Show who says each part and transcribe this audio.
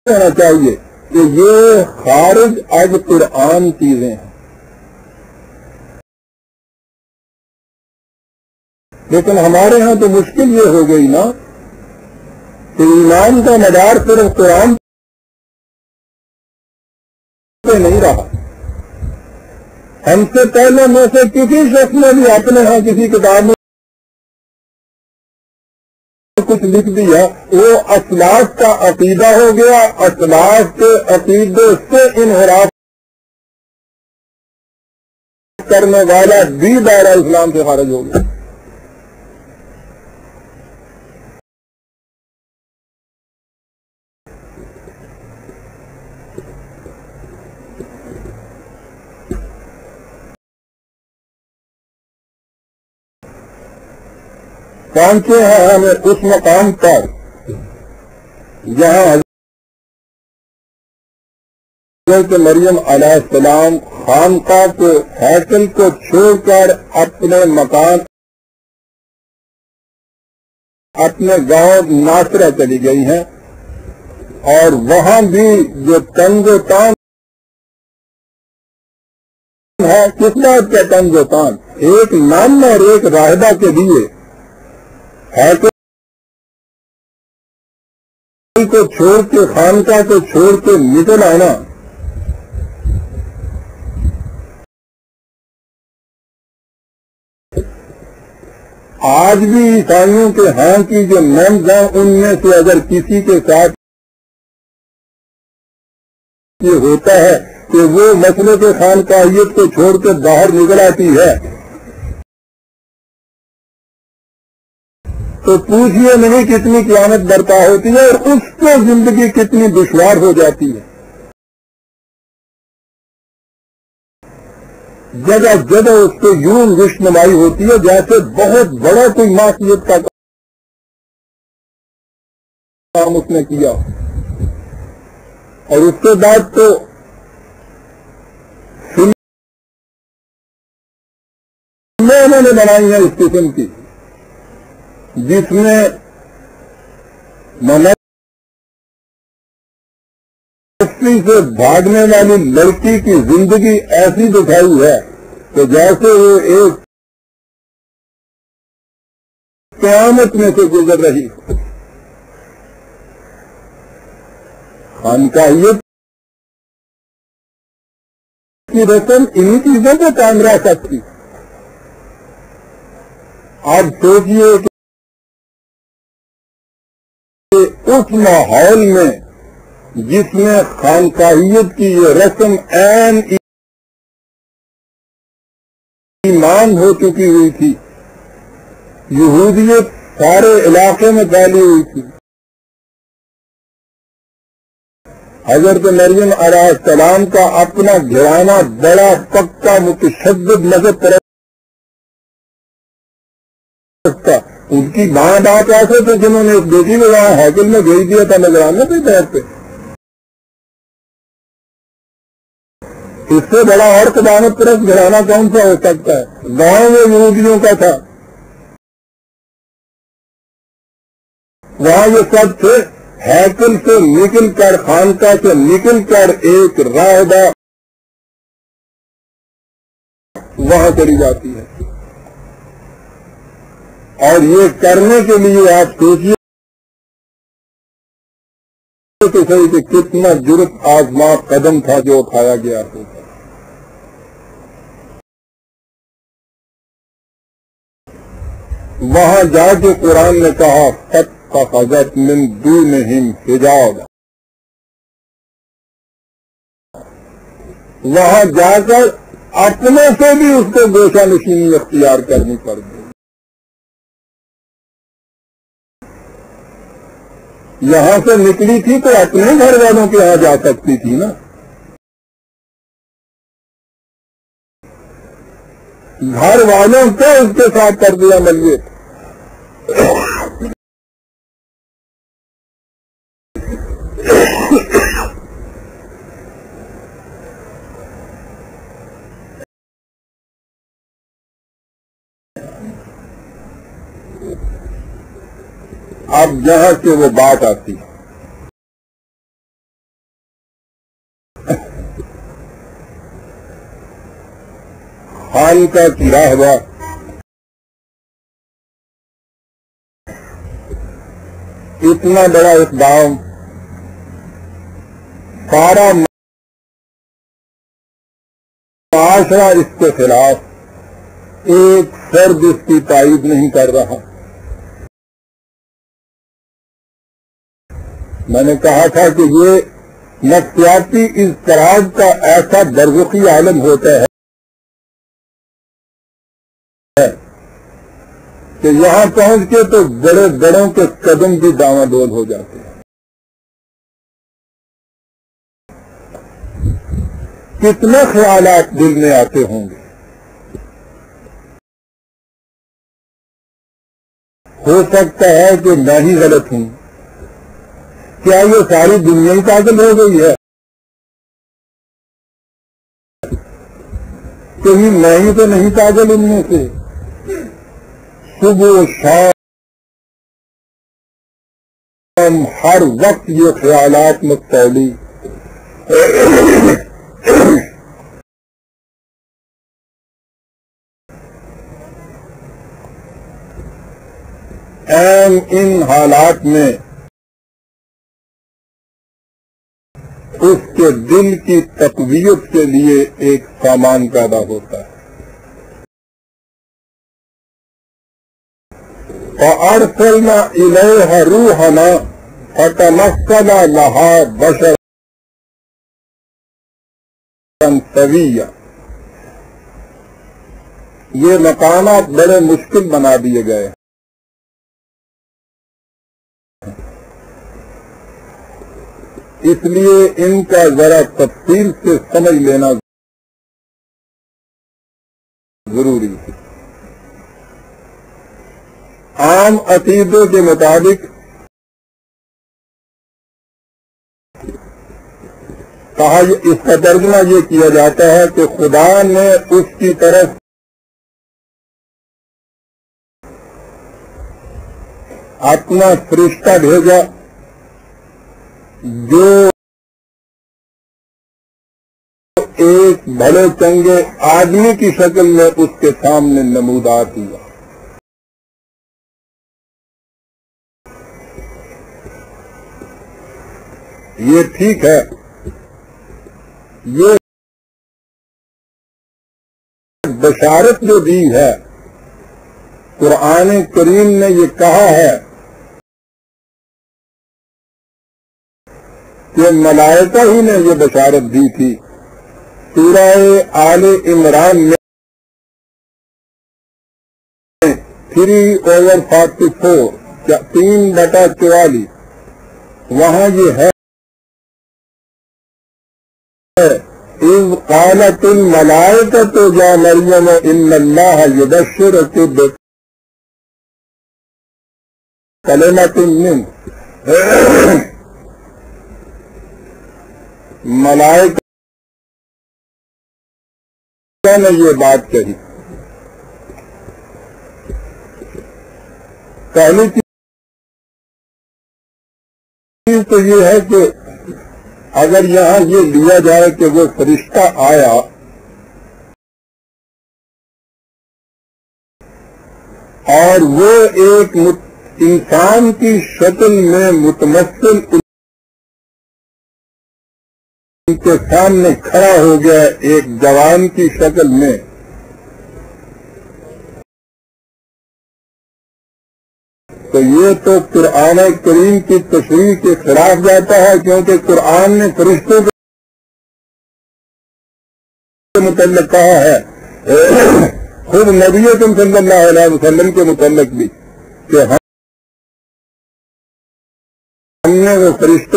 Speaker 1: ہونا چاہیے کہ یہ خارج از قرآن چیزیں ہیں، لیکن ہمارے ہاں تو مشکل یہ ہو گئی نا کہ ایمان کا مدار صرف قرآن پہ نہیں رہا۔ ہم سے پہلے میں سے کسی شخص نے بھی اپنے ہاں کسی کتاب میں کچھ لکھ دیا، وہ اسلاف کا عقیدہ ہو گیا، اسلاف کے عقیدے سے انحراف کرنے والا بھی دائرہ اسلام سے خارج ہو گیا۔ پہنچے ہیں ہمیں اس مقام پر جہاں حضرت مریم علیہ السلام خانقاہ کو ہیکل کو چھوڑ کر اپنے مکان اپنے گاؤں ناصرہ چلی گئی ہیں، اور وہاں بھی جو تنگ و تان ہے، کس بات کا تنگ و تان؟ ایک نام اور ایک راہبہ کے لیے ہیکل کو چھوڑ کے خانقاہ کو چھوڑ کے نکل آنا، آج بھی عیسائیوں کے ہاں کی جو نمز ہیں ان میں سے اگر کسی کے ساتھ یہ ہوتا ہے کہ وہ مسئلے کے خانقاہیت کو چھوڑ کے باہر نکل آتی ہے تو پوچھئے نہیں کتنی قیامت برپا ہوتی ہے اور اس کو زندگی کتنی دشوار ہو جاتی ہے۔ جگہ جگہ اس کو یوں رشنمائی ہوتی ہے جیسے بہت بڑا کوئی معصیت کا کام اس نے کیا، اور اس کے بعد تو فلمیں انہوں نے بنائی ہیں اس قسم کی جس میں منافی سے بھاگنے والی لڑکی کی زندگی ایسی دکھائی ہے کہ جیسے وہ ایک قیامت میں سے گزر رہی ہے۔ خانقاہیت کی رسم انہی چیزوں کو کام رہ سکتی۔ آپ سوچئے کہ اس ماحول میں جس میں خانقاہیت کی یہ رسم عین ایمان ہو چکی ہوئی تھی، یہودیت سارے علاقے میں پھیلی ہوئی تھی، حضرت مریم علیہ السلام کا اپنا گھرانہ بڑا پکا متشدد مذہب پرست تھا، ان کی ماں باپ ایسے تھے جنہوں نے ایک بیٹی کو وہاں ہیکل میں بھیج دیا تھا نگرانے کے طور پہ۔ اس سے بڑا اور قدامت پرست گھرانہ کون سا ہو سکتا ہے؟ گاؤں میں یہودیوں کا تھا، وہاں یہ سب تھے۔ ہیکل سے نکل کر خانقاہ سے نکل کر ایک راہبہ وہاں چلی جاتی ہے، اور یہ کرنے کے لیے آپ سوچیے تو صحیح کہ کتنا جرت آزما قدم تھا جو اٹھایا گیا ہوتا۔ وہاں جا کے قرآن نے کہا فَاتَّخَذَتْ مِن دُونِهِمْ حِجَابًا، وہاں جا کر اپنے سے بھی اس کو گوشہ نشینی اختیار کرنی پڑ گئی۔ یہاں سے نکلی تھی تو اپنے گھر والوں کے یہاں جا سکتی تھی نا، گھر والوں کو اس کے ساتھ کر دیا ملیت۔ اب جہاں سے وہ بات آتی ہے ملکہ کی راہبہ اتنا بڑا اقدام، سارا معاشرہ اس کے خلاف، ایک فرد اس کی تائید نہیں کر رہا۔ میں نے کہا تھا کہ یہ نفسیاتی اضطراب کا ایسا برزخی عالم ہوتا ہے کہ یہاں پہنچ کے تو بڑے بڑوں کے قدم بھی داواں دول ہو جاتے ہیں۔ کتنے خیالات دل میں آتے ہوں گے، ہو سکتا ہے کہ میں ہی غلط ہوں، کیا یہ ساری دنیا ہی پاگل ہو گئی ہے، کہیں میں ہی تو نہیں پاگل ان میں سے؟ صبح و شام ہر وقت یہ خیالات مستولی ان حالات میں اس کے دل کی تقویت کے لیے ایک سامان پیدا ہوتا ہے۔ وَأَرْسَلْنَا إِلَيْهَا رُوحَنَا فَتَمَثَّلَ لَهَا بَشَرًا سَوِيًّا۔ یہ مقامات بڑے مشکل بنا دیے گئے ہیں، اس لیے ان کا ذرا تفصیل سے سمجھ لینا ضروری ہے۔ عام عقیدے کے مطابق کہا، اس کا ترجمہ یہ کیا جاتا ہے کہ خدا نے اس کی طرف اپنا فرشتہ بھیجا جو ایک بھلے چنگے آدمی کی شکل میں اس کے سامنے نمودار ہوا۔ یہ ٹھیک ہے، یہ بشارت جو دی ہے، قرآن کریم نے یہ کہا ہے کہ ملائکہ ہی نے یہ بشارت دی تھی۔ سورہ آل عمران میں 3/44 3/44 وہاں یہ ہے، اذ قالت الملائکۃ یا مریم ان اللہ یبشرک بکلمۃ منہ۔ ملائکہ نے یہ بات کہی۔ پہلی چیز تو یہ ہے کہ اگر یہاں یہ لیا جائے کہ وہ فرشتہ آیا اور وہ ایک انسان کی شکل میں متمثل ان کے سامنے کھڑا ہو گیا ایک جوان کی شکل میں، تو یہ تو قرآن کریم کی تشریح کے خلاف جاتا ہے، کیونکہ قرآن نے فرشتوں کے متعلق کہا ہے، خود نبی اکرم صلی اللہ علیہ وسلم کے متعلق بھی، کہ ہم نے وہ فرشتوں